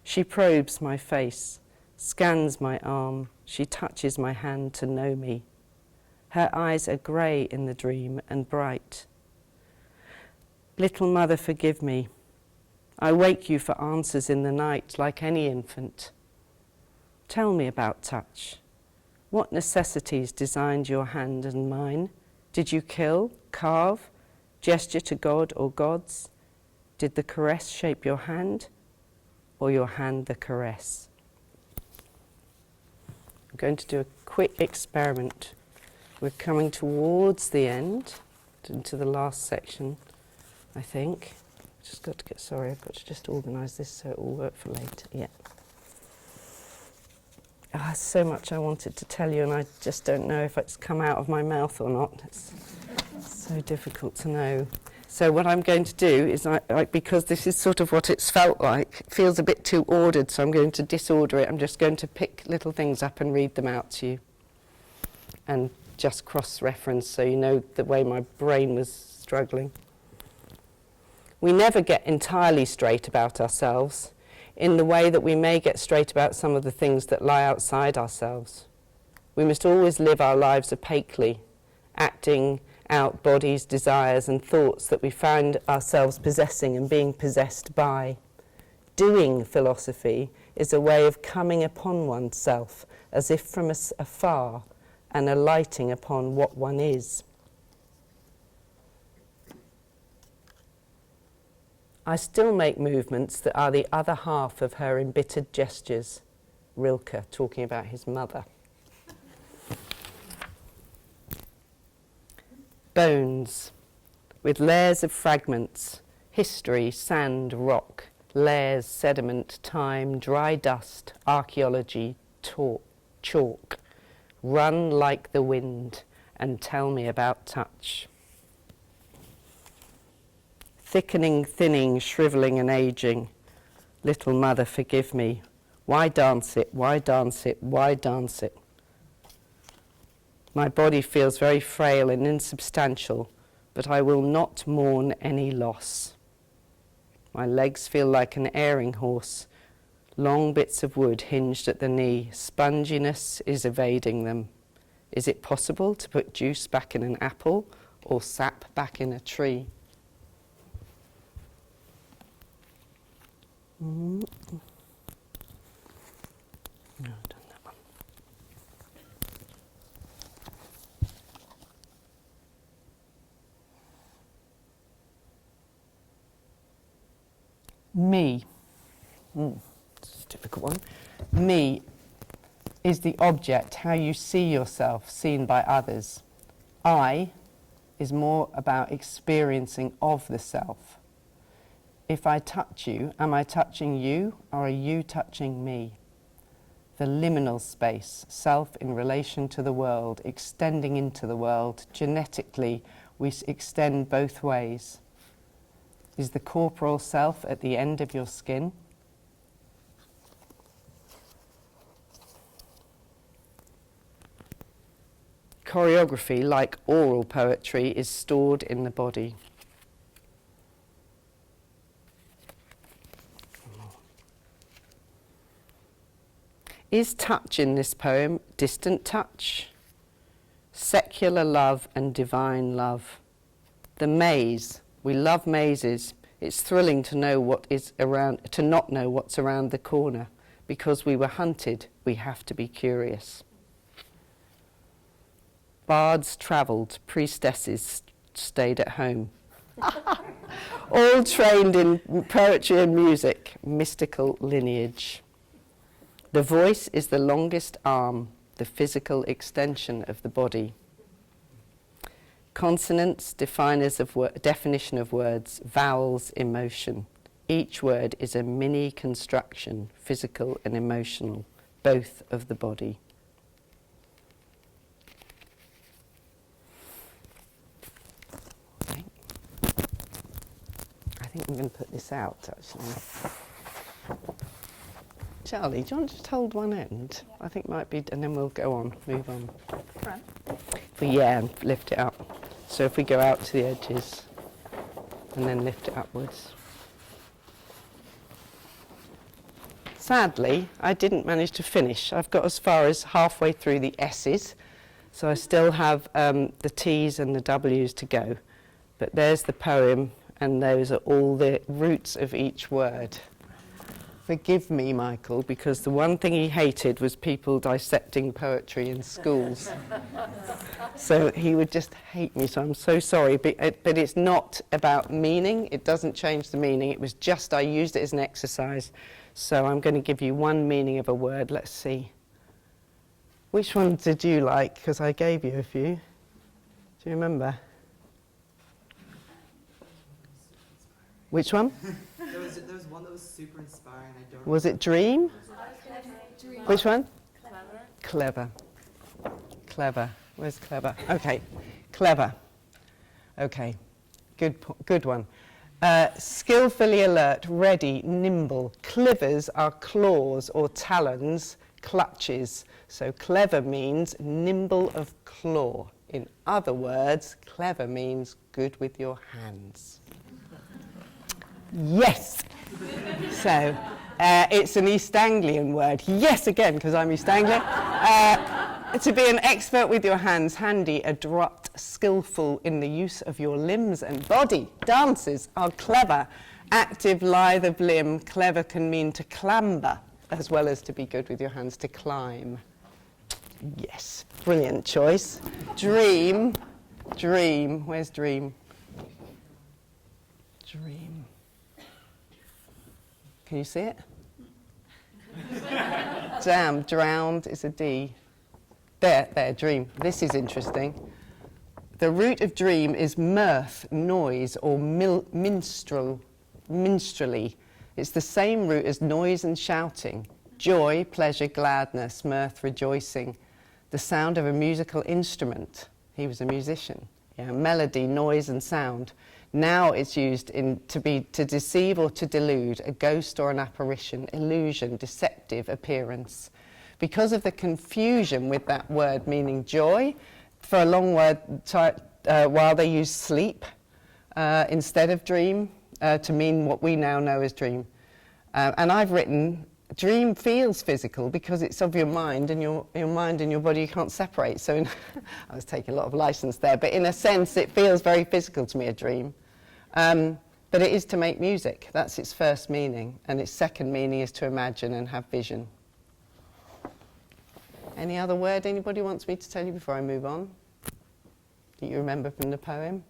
She probes my face, scans my arm, she touches my hand to know me. Her eyes are grey in the dream and bright. Little mother, forgive me. I wake you for answers in the night like any infant. Tell me about touch. What necessities designed your hand and mine? Did you kill, carve, gesture to God or gods? Did the caress shape your hand, or your hand the caress? I'm going to do a quick experiment. We're coming towards the end, into the last section, I think. Just got to get, sorry, I've got to just organise this so it will work for later. Yeah. So much I wanted to tell you, and I just don't know if it's come out of my mouth or not. It's so difficult to know. So what I'm going to do is, because this is sort of what it's felt like, it feels a bit too ordered, so I'm going to disorder it. I'm just going to pick little things up and read them out to you. And just cross-reference so you know the way my brain was struggling. We never get entirely straight about ourselves in the way that we may get straight about some of the things that lie outside ourselves. We must always live our lives opaquely, acting out bodies, desires and thoughts that we find ourselves possessing and being possessed by. Doing philosophy is a way of coming upon oneself as if from afar and alighting upon what one is. I still make movements that are the other half of her embittered gestures. Rilke, talking about his mother. Bones, with layers of fragments, history, sand, rock, layers, sediment, time, dry dust, archaeology, chalk. Run like the wind and tell me about touch. Thickening, thinning, shrivelling and aging. Little mother, forgive me. Why dance it? Why dance it? Why dance it? My body feels very frail and insubstantial, but I will not mourn any loss. My legs feel like an airing horse, long bits of wood hinged at the knee. Sponginess is evading them. Is it possible to put juice back in an apple or sap back in a tree? No, I've done that one. Me. It's a difficult one. Me is the object, how you see yourself, seen by others. I is more about experiencing of the self. If I touch you, am I touching you or are you touching me? The liminal space, self in relation to the world, extending into the world, genetically we extend both ways. Is the corporal self at the end of your skin? Choreography, like oral poetry, is stored in the body. Is touch in this poem distant touch, secular love and divine love? The maze, we love mazes. It's thrilling to know what is around, to not know what's around the corner. Because we were hunted, we have to be curious. Bards travelled, priestesses stayed at home. All trained in poetry and music, mystical lineage. The voice is the longest arm, the physical extension of the body. Consonants, definition of words, vowels, emotion. Each word is a mini construction, physical and emotional, both of the body. Okay. I think I'm going to put this out, actually. Charlie, do you want to just hold one end? Yeah. I think it might be, and then we'll go on, move on. Front. Yeah, and lift it up. So if we go out to the edges, and then lift it upwards. Sadly, I didn't manage to finish. I've got as far as halfway through the S's, so I still have the T's and the W's to go. But there's the poem, and those are all the roots of each word. Forgive me, Michael, because the one thing he hated was people dissecting poetry in schools. So he would just hate me, so I'm so sorry. But it's not about meaning. It doesn't change the meaning. It was just I used it as an exercise. So I'm going to give you one meaning of a word. Let's see. Which one did you like? Because I gave you a few. Do you remember? Which one? There was one that was super inspiring. I don't. Was it dream? Dream. Which one? Clever. Clever. Clever. Where's clever? Okay. Clever. Okay. Good one. Skillfully alert, ready, nimble. Clivers are claws or talons, clutches. So clever means nimble of claw. In other words, clever means good with your hands. Yes! So, it's an East Anglian word. Yes, again, because I'm East Anglian. To be an expert with your hands, handy, adroit, skillful in the use of your limbs and body. Dances are clever, active, lithe of limb. Clever can mean to clamber, as well as to be good with your hands, to climb. Yes, brilliant choice. Dream. Where's dream? Dream. Can you see it? Damn, drowned is a D. There, dream. This is interesting. The root of dream is mirth, noise, or minstrelly. It's the same root as noise and shouting. Joy, pleasure, gladness, mirth, rejoicing. The sound of a musical instrument. He was a musician. Yeah, melody, noise, and sound. Now it's used to deceive or to delude, a ghost or an apparition, illusion, deceptive appearance. Because of the confusion with that word meaning joy, for a long while they used sleep instead of dream to mean what we now know as dream. And I've written, dream feels physical because it's of your mind and your mind and your body you can't separate. So I was taking a lot of license there, but in a sense it feels very physical to me, a dream. But it is to make music. That's its first meaning. And its second meaning is to imagine and have vision. Any other word anybody wants me to tell you before I move on? Do you remember from the poem?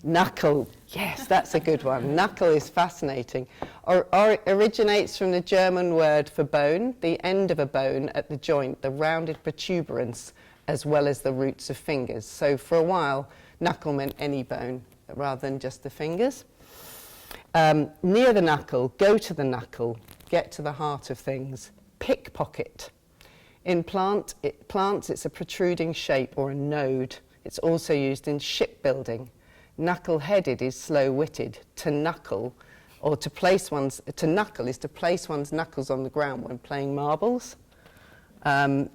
Knuckle. Yes, that's a good one. Knuckle is fascinating. Originates from the German word for bone, the end of a bone at the joint, the rounded protuberance, as well as the roots of fingers. So for a while, knuckle meant any bone rather than just the fingers. Near the knuckle, go to the knuckle, get to the heart of things. Pickpocket. In plants, it's a protruding shape or a node. It's also used in shipbuilding. Knuckle-headed is slow-witted. To knuckle, or to place one's, to knuckle is to place one's knuckles on the ground when playing marbles. To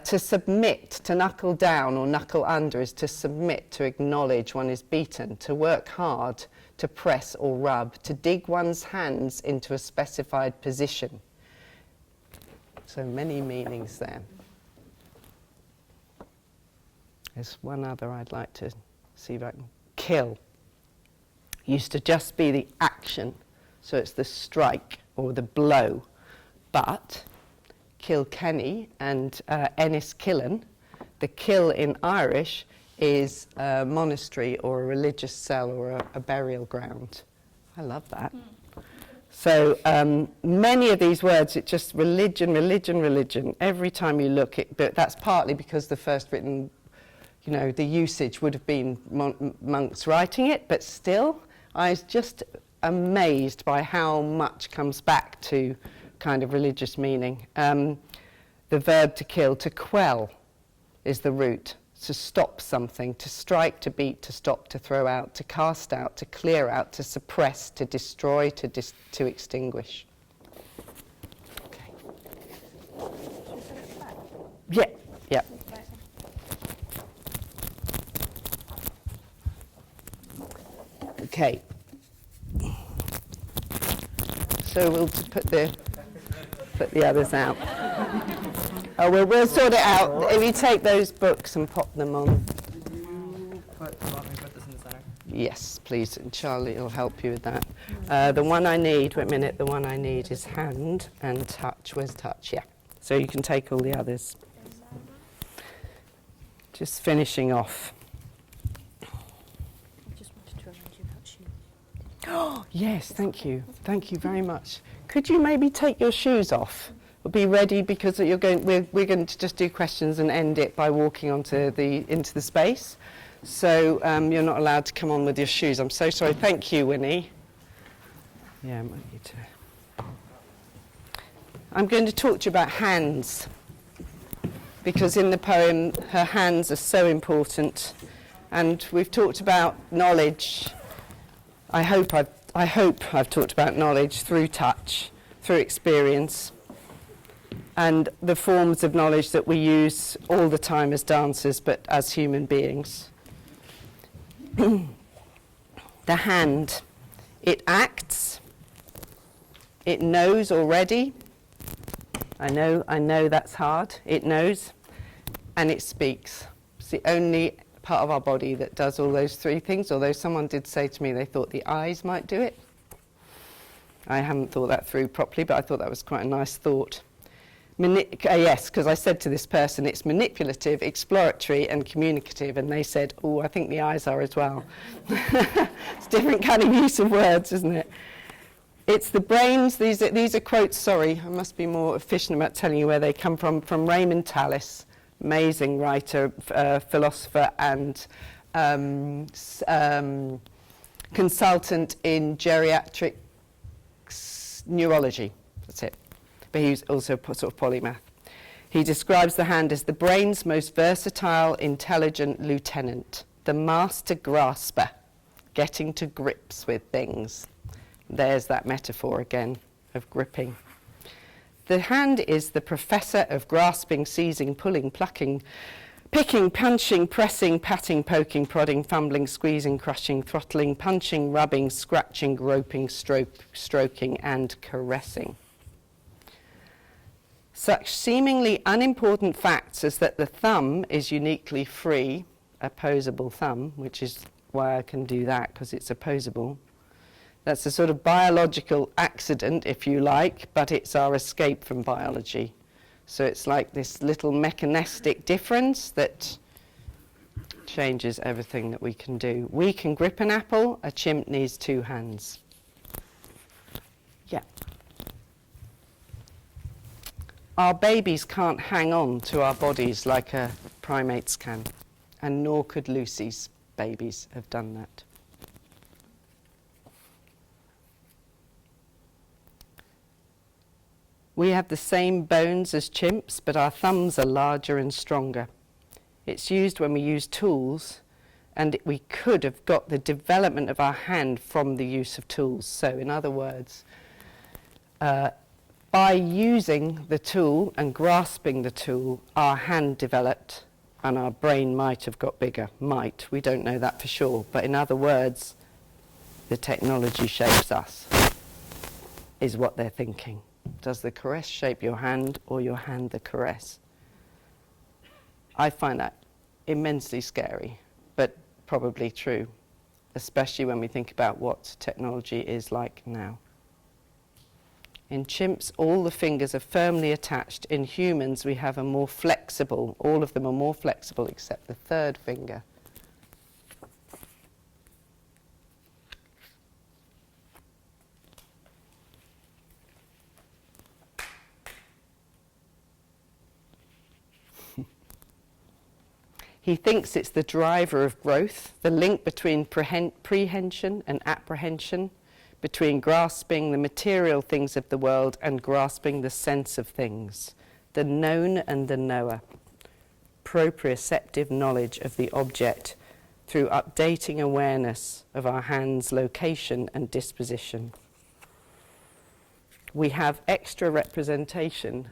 submit, to knuckle down or knuckle under is to submit, to acknowledge one is beaten. To work hard, to press or rub. To dig one's hands into a specified position. So many meanings there. There's one other I'd like to see if I can. Kill used to just be the action, so it's the strike or the blow. But Kilkenny and Enniskillen, the kill in Irish is a monastery or a religious cell or a burial ground. I love that. So many of these words, it's just religion, religion, religion. Every time you look, but that's partly because the first written, you know, the usage would have been monks writing it, but still, I was just amazed by how much comes back to kind of religious meaning. The verb to kill, to quell, is the root. To stop something, to strike, to beat, to stop, to throw out, to cast out, to clear out, to suppress, to destroy, to extinguish. Okay. Yeah, yeah. Okay. So we'll put the others out. Oh, we'll sort it out. If you take those books and pop them on. Did you put this in the center? Yes, please, and Charlie will help you with that. The one I need, wait a minute, the one I need is hand and touch. Where's touch? Yeah. So you can take all the others. Just finishing off. I just wanted to remind you about shoes. Oh, yes, thank you. Thank you very much. Could you maybe take your shoes off? We'll be ready because we're going to just do questions and end it by walking into the space. So you're not allowed to come on with your shoes. I'm so sorry. Thank you, Winnie. Yeah, I might need to. I'm going to talk to you about hands, because in the poem, her hands are so important. And we've talked about knowledge. I hope I've talked about knowledge through touch, through experience, and the forms of knowledge that we use all the time as dancers, but as human beings. The hand, it acts, it knows already. I know that's hard. It knows, and it speaks. It's the only part of our body that does all those three things, although someone did say to me they thought the eyes might do it. I haven't thought that through properly, but I thought that was quite a nice thought. Yes, because I said to this person, it's manipulative, exploratory, and communicative, and they said, oh, I think the eyes are as well. It's a different kind of use of words, isn't it? It's the brains, these are quotes, sorry, I must be more efficient about telling you where they come from Raymond Tallis, amazing writer, philosopher, and consultant in geriatric neurology, that's it. But he's also sort of polymath. He describes the hand as the brain's most versatile, intelligent lieutenant, the master grasper, getting to grips with things. There's that metaphor again of gripping. The hand is the professor of grasping, seizing, pulling, plucking, picking, punching, pressing, patting, poking, prodding, fumbling, squeezing, crushing, throttling, punching, rubbing, scratching, groping, stroking, and caressing. Such seemingly unimportant facts as that the thumb is uniquely free, opposable thumb, which is why I can do that, because it's opposable. That's a sort of biological accident, if you like, but it's our escape from biology. So it's like this little mechanistic difference that changes everything that we can do. We can grip an apple, a chimp needs two hands. Yeah. Our babies can't hang on to our bodies like primates can, and nor could Lucy's babies have done that. We have the same bones as chimps, but our thumbs are larger and stronger. It's used when we use tools, and we could have got the development of our hand from the use of tools. So in other words, by using the tool and grasping the tool, our hand developed and our brain might have got bigger. Might, we don't know that for sure. But in other words, the technology shapes us, is what they're thinking. Does the caress shape your hand or your hand the caress? I find that immensely scary, but probably true, especially when we think about what technology is like now. In chimps, all the fingers are firmly attached. In humans, we have a more flexible, all of them are more flexible except the third finger. He thinks it's the driver of growth, the link between prehension and apprehension, between grasping the material things of the world and grasping the sense of things, the known and the knower, proprioceptive knowledge of the object through updating awareness of our hand's location and disposition. We have extra representation.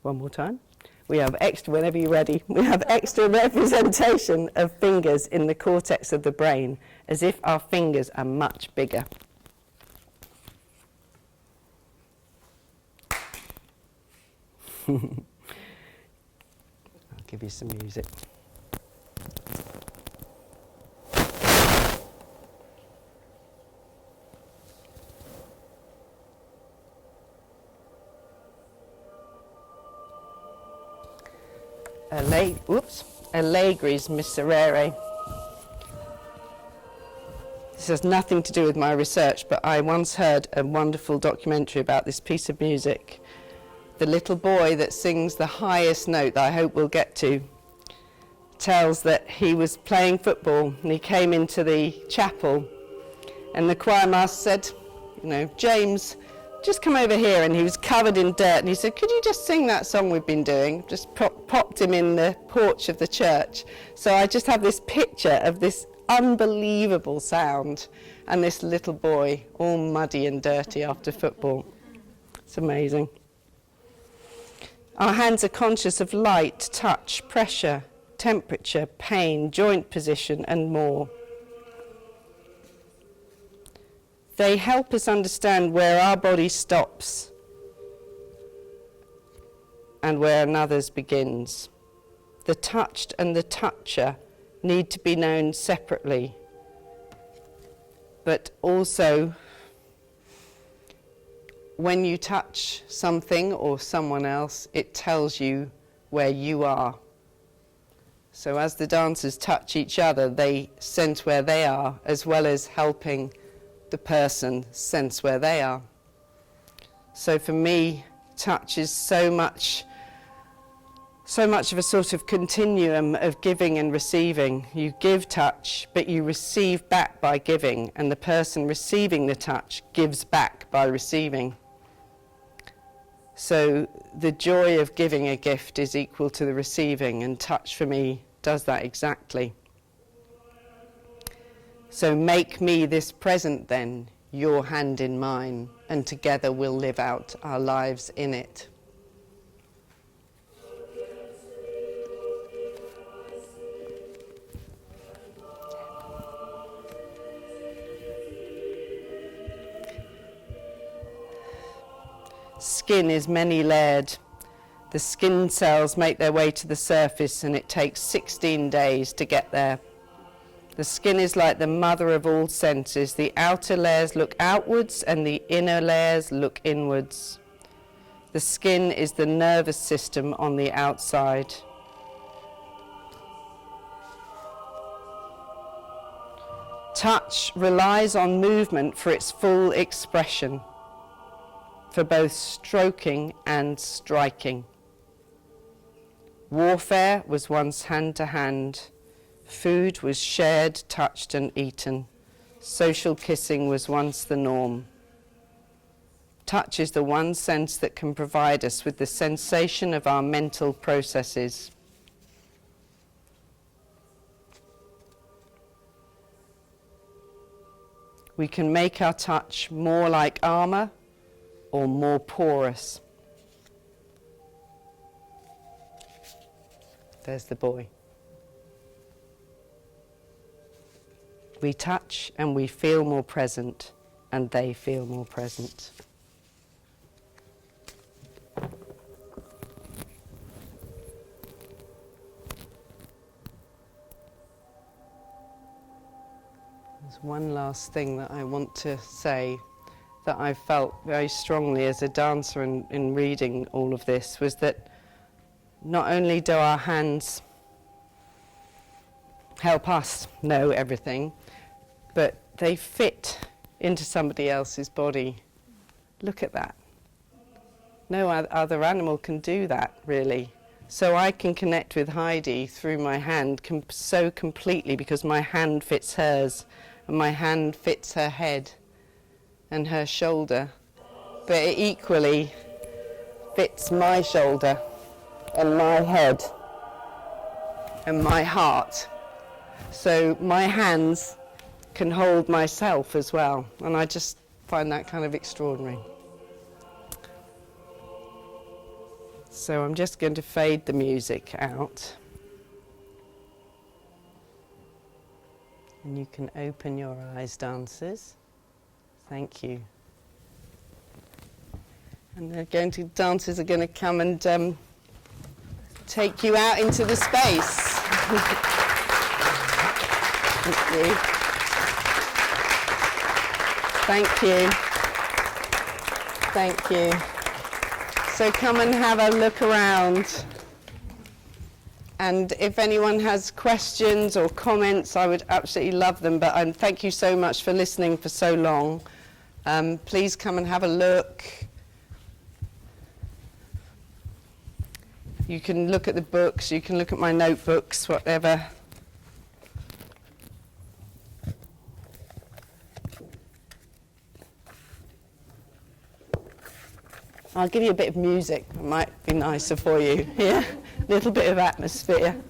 One more time. We have extra, whenever you're ready, we have extra representation of fingers in the cortex of the brain, as if our fingers are much bigger. I'll give you some music. Allegri's Miserere. This has nothing to do with my research, but I once heard a wonderful documentary about this piece of music. The little boy that sings the highest note that I hope we'll get to tells that he was playing football and he came into the chapel and the choir master said, James, just come over here, and he was covered in dirt and he said, could you just sing that song we've been doing? Just popped him in the porch of the church. So I just have this picture of this unbelievable sound and this little boy all muddy and dirty after football. It's amazing. Our hands are conscious of light, touch, pressure, temperature, pain, joint position and more. They help us understand where our body stops and where another's begins. The touched and the toucher need to be known separately, but also when you touch something or someone else, it tells you where you are. So as the dancers touch each other, they sense where they are, as well as helping the person sense where they are. So for me, touch is so much of a sort of continuum of giving and receiving. You give touch, but you receive back by giving, and the person receiving the touch gives back by receiving. So the joy of giving a gift is equal to the receiving, and touch for me does that exactly. So make me this present then, your hand in mine, and together we'll live out our lives in it. Skin is many layered. The skin cells make their way to the surface and it takes 16 days to get there. The skin is like the mother of all senses. The outer layers look outwards and the inner layers look inwards. The skin is the nervous system on the outside. Touch relies on movement for its full expression, for both stroking and striking. Warfare was once hand to hand. Food was shared, touched and eaten. Social kissing was once the norm. Touch is the one sense that can provide us with the sensation of our mental processes. We can make our touch more like armor or more porous. There's the boy. We touch and we feel more present, and they feel more present. There's one last thing that I want to say that I felt very strongly as a dancer in reading all of this, was that not only do our hands help us know everything, but they fit into somebody else's body. Look at that. No other animal can do that, really. So I can connect with Heidi through my hand so completely because my hand fits hers, and my hand fits her head and her shoulder. But it equally fits my shoulder and my head and my heart. So my hands can hold myself as well, and I just find that kind of extraordinary. So I'm just going to fade the music out, and you can open your eyes, dancers. Thank you. And dancers are going to come and take you out into the space. Thank you. Thank you. Thank you. So come and have a look around. And if anyone has questions or comments, I would absolutely love them. But thank you so much for listening for so long. Please come and have a look. You can look at the books, you can look at my notebooks, whatever. I'll give you a bit of music. It might be nicer for you. Yeah, a little bit of atmosphere.